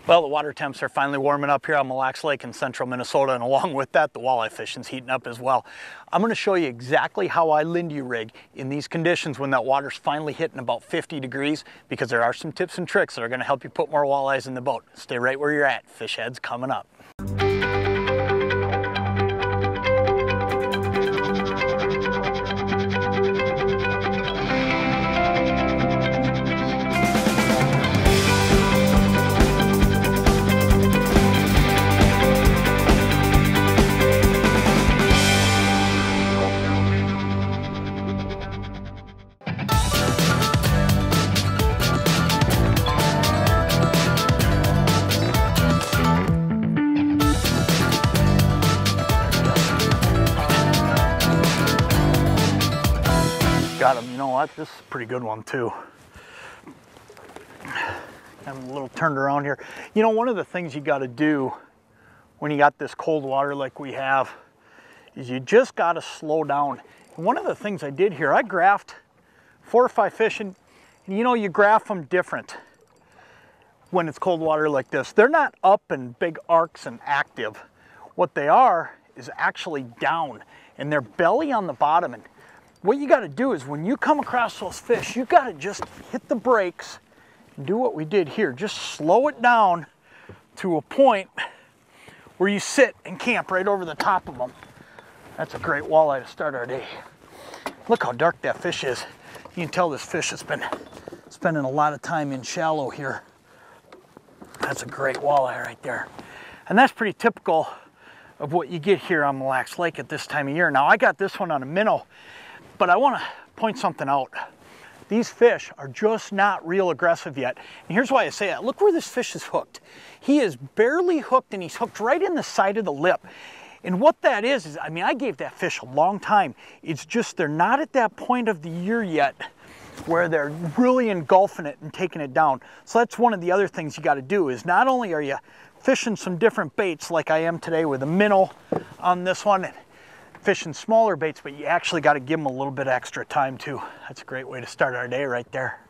Well, the water temps are finally warming up here on Mille Lacs Lake in central Minnesota, and along with that, the walleye fishing's heating up as well. I'm going to show you exactly how I Lindy rig in these conditions when that water's finally hitting about 50 degrees, because there are some tips and tricks that are going to help you put more walleyes in the boat. Stay right where you're at. Fish heads coming up. Got him. You know what? This is a pretty good one too. I'm a little turned around here. You know, one of the things you got to do when you got this cold water like we have is you just got to slow down. And one of the things I did here, I graphed 4 or 5 fish, and you know, you graph them different when it's cold water like this. They're not up in big arcs and active. What they are is actually down, and they're belly on the bottom. And what you got to do is when you come across those fish, you got to just hit the brakes and do what we did here. Just slow it down to a point where you sit and camp right over the top of them. That's a great walleye to start our day. Look how dark that fish is. You can tell this fish has been spending a lot of time in shallow here. That's a great walleye right there. And that's pretty typical of what you get here on Mille Lacs Lake at this time of year. Now, I got this one on a minnow, but I want to point something out. These fish are just not real aggressive yet. And here's why I say that. Look where this fish is hooked. He is barely hooked, and he's hooked right in the side of the lip. And what that is, I mean, I gave that fish a long time. It's just they're not at that point of the year yet where they're really engulfing it and taking it down. So that's one of the other things you got to do, is not only are you fishing some different baits like I am today with a minnow on this one, and fishing smaller baits, but you actually got to give them a little bit extra time too. That's a great way to start our day right there.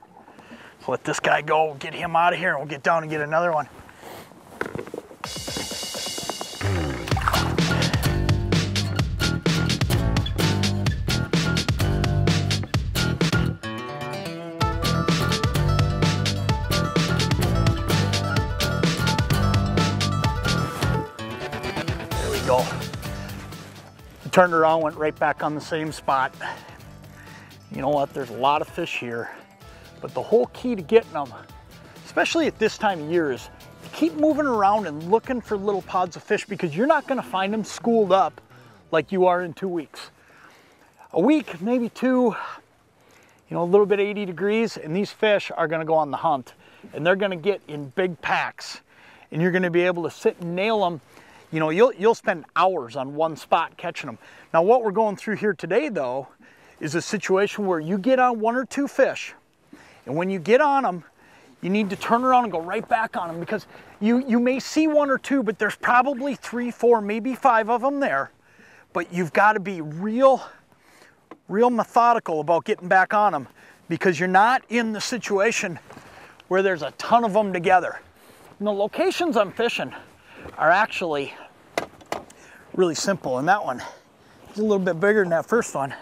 So let this guy go, get him out of here, and we'll get down and get another one. There we go. Turned around, went right back on the same spot. You know what, there's a lot of fish here, but the whole key to getting them, especially at this time of year, is keep moving around and looking for little pods of fish, because you're not going to find them schooled up like you are in 2 weeks. A week, maybe 2, you know, a little bit 80 degrees, and these fish are going to go on the hunt, and they're going to get in big packs, and you're going to be able to sit and nail them. You know, you'll spend hours on one spot catching them. Now, what we're going through here today, though, is a situation where you get on 1 or 2 fish, and when you get on them, you need to turn around and go right back on them, because you may see 1 or 2, but there's probably 3, 4, maybe 5 of them there. But you've got to be real methodical about getting back on them, because you're not in the situation where there's a ton of them together. And the locations I'm fishing are actually really simple, and that one is a little bit bigger than that first one.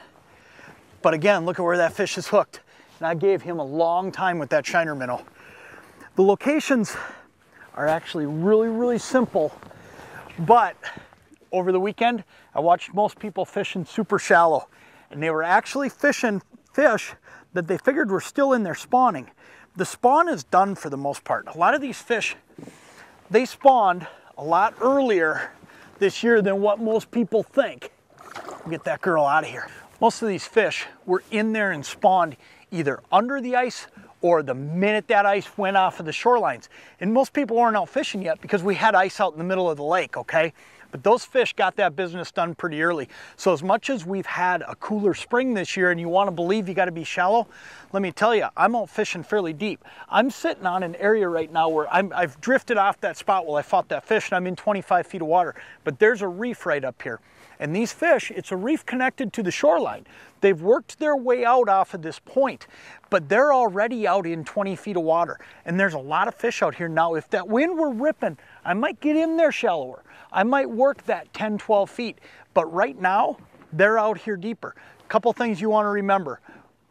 But again, look at where that fish is hooked. And I gave him a long time with that shiner minnow. The locations are actually really simple, but over the weekend, I watched most people fishing super shallow, and they were actually fishing fish that they figured were still in there spawning. The spawn is done for the most part. A lot of these fish, they spawned a lot earlier this year than what most people think. We'll get that girl out of here. Most of these fish were in there and spawned either under the ice or the minute that ice went off of the shorelines. And most people weren't out fishing yet because we had ice out in the middle of the lake, okay? But those fish got that business done pretty early. So as much as we've had a cooler spring this year and you want to believe you got to be shallow, let me tell you, I'm out fishing fairly deep. I'm sitting on an area right now where I've drifted off that spot while I fought that fish, and I'm in 25 feet of water. But there's a reef right up here. And these fish, it's a reef connected to the shoreline. They've worked their way out off of this point, but they're already out in 20 feet of water. And there's a lot of fish out here. Now, if that wind were ripping, I might get in there shallower. I might work that 10, 12 feet. But right now, they're out here deeper. A couple things you want to remember.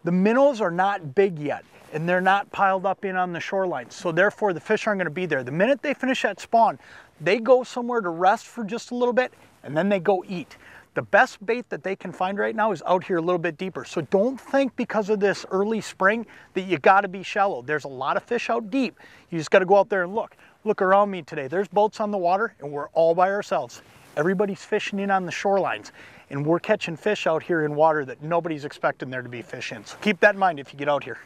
The minnows are not big yet, and they're not piled up in on the shoreline. So therefore, the fish aren't going to be there. The minute they finish that spawn, they go somewhere to rest for just a little bit, and then they go eat. The best bait that they can find right now is out here a little bit deeper. So don't think because of this early spring that you got to be shallow. There's a lot of fish out deep. You just got to go out there and look. Look around me today. There's boats on the water, and we're all by ourselves. Everybody's fishing in on the shorelines, and we're catching fish out here in water that nobody's expecting there to be fish in. So keep that in mind if you get out here.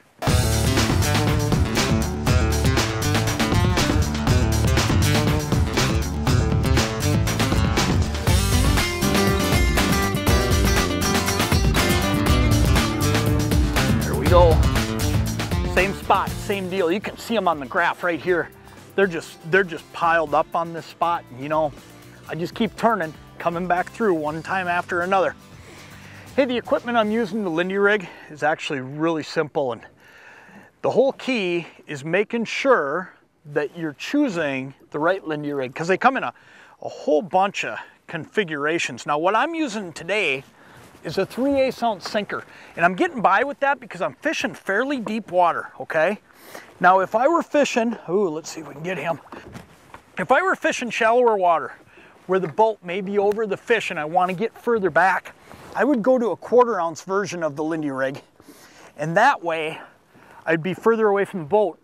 Go. Same spot, same deal. You can see them on the graph right here. They're just piled up on this spot. You know, I just keep turning, coming back through one time after another. Hey, the equipment I'm using, the Lindy Rig, is actually really simple, and the whole key is making sure that you're choosing the right Lindy Rig, because they come in a whole bunch of configurations. Now, what I'm using today is a 3/8 ounce sinker, and I'm getting by with that because I'm fishing fairly deep water, okay? Now, if I were fishing, ooh, let's see if we can get him. If I were fishing shallower water where the boat may be over the fish and I want to get further back, I would go to a 1/4 ounce version of the Lindy Rig, and that way I'd be further away from the boat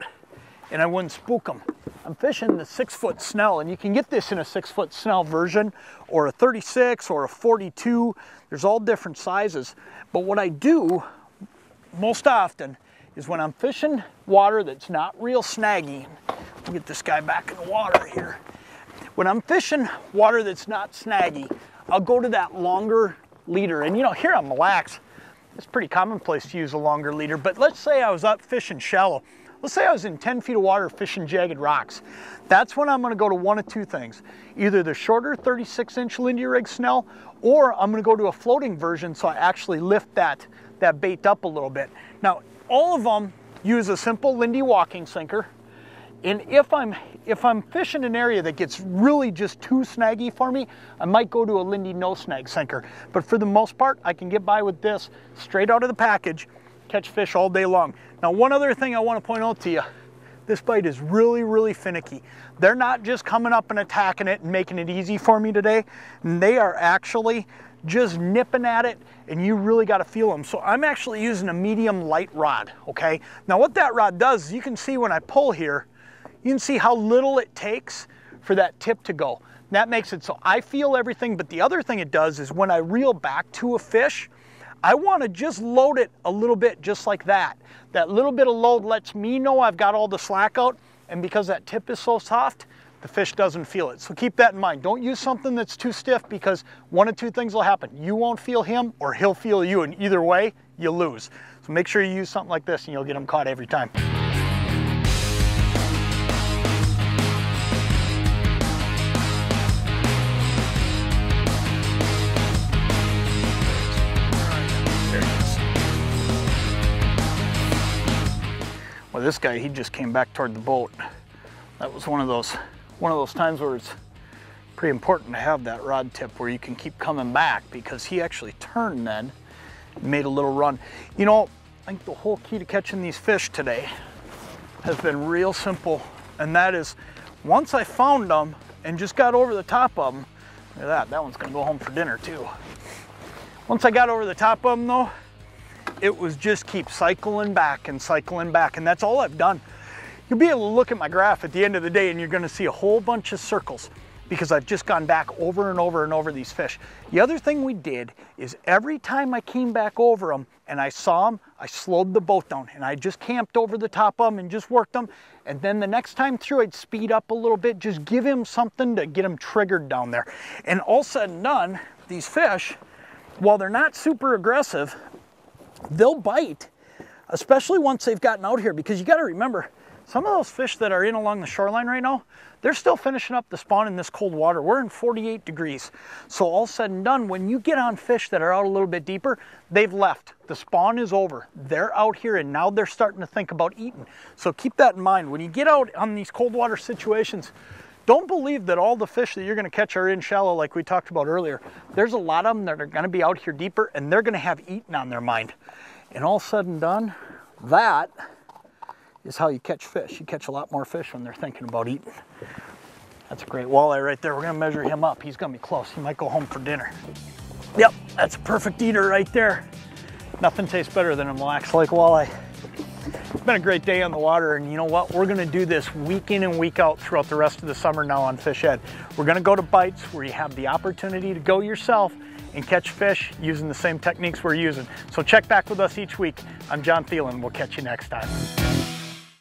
and I wouldn't spook them. I'm fishing the 6-foot snell, and you can get this in a 6-foot snell version or a 36 or a 42. There's all different sizes. But what I do most often is when I'm fishing water that's not real snaggy, let me get this guy back in the water here. When I'm fishing water that's not snaggy, I'll go to that longer leader. And you know, here on Mille Lacs, it's pretty commonplace to use a longer leader, but let's say I was up fishing shallow. Let's say I was in 10 feet of water fishing jagged rocks. That's when I'm going to go to one of two things. Either the shorter 36-inch Lindy Rig snell, or I'm going to go to a floating version so I actually lift that bait up a little bit. Now, all of them use a simple Lindy walking sinker. And if I'm fishing an area that gets really just too snaggy for me, I might go to a Lindy no snag sinker. But for the most part, I can get by with this straight out of the package, catch fish all day long. Now, one other thing I want to point out to you, this bite is really, really finicky. They're not just coming up and attacking it and making it easy for me today. They are actually just nipping at it, and you really got to feel them. So I'm actually using a medium light rod, okay? Now, what that rod does is you can see when I pull here, you can see how little it takes for that tip to go. That makes it so I feel everything, but the other thing it does is when I reel back to a fish, I want to just load it a little bit, just like that. That little bit of load lets me know I've got all the slack out, and because that tip is so soft, the fish doesn't feel it. So keep that in mind. Don't use something that's too stiff, because one of two things will happen. You won't feel him, or he'll feel you, and either way, you lose. So make sure you use something like this, and you'll get them caught every time. Well, this guy, he just came back toward the boat. That was one of those times where it's pretty important to have that rod tip where you can keep coming back, because he actually turned then and made a little run. You know, I think the whole key to catching these fish today has been real simple, and that is once I found them and just got over the top of them, look at that one's gonna go home for dinner too. Once I got over the top of them though, it was just keep cycling back, and that's all I've done. You'll be able to look at my graph at the end of the day, and you're going to see a whole bunch of circles. because I've just gone back over and over and over these fish. The other thing we did is every time I came back over them and I saw them, I slowed the boat down and I just camped over the top of them and just worked them. And then the next time through, I'd speed up a little bit, just give him something to get him triggered down there. And all said and done, these fish, while they're not super aggressive, they'll bite, especially once they've gotten out here, because you got to remember, some of those fish that are in along the shoreline right now, they're still finishing up the spawn in this cold water. We're in 48 degrees. So all said and done, when you get on fish that are out a little bit deeper, they've left. The spawn is over. They're out here and now they're starting to think about eating. So keep that in mind. When you get out on these cold water situations, don't believe that all the fish that you're going to catch are in shallow like we talked about earlier. There's a lot of them that are going to be out here deeper and they're going to have eating on their mind. And all said and done, that is how you catch fish. You catch a lot more fish when they're thinking about eating. That's a great walleye right there. We're gonna measure him up. He's gonna be close. He might go home for dinner. Yep, that's a perfect eater right there. Nothing tastes better than a Mille Lacs Lake walleye. It's been a great day on the water, and you know what? We're gonna do this week in and week out throughout the rest of the summer now on Fish Ed. We're gonna go to bites where you have the opportunity to go yourself and catch fish using the same techniques we're using. So check back with us each week. I'm Jon Thelen. We'll catch you next time.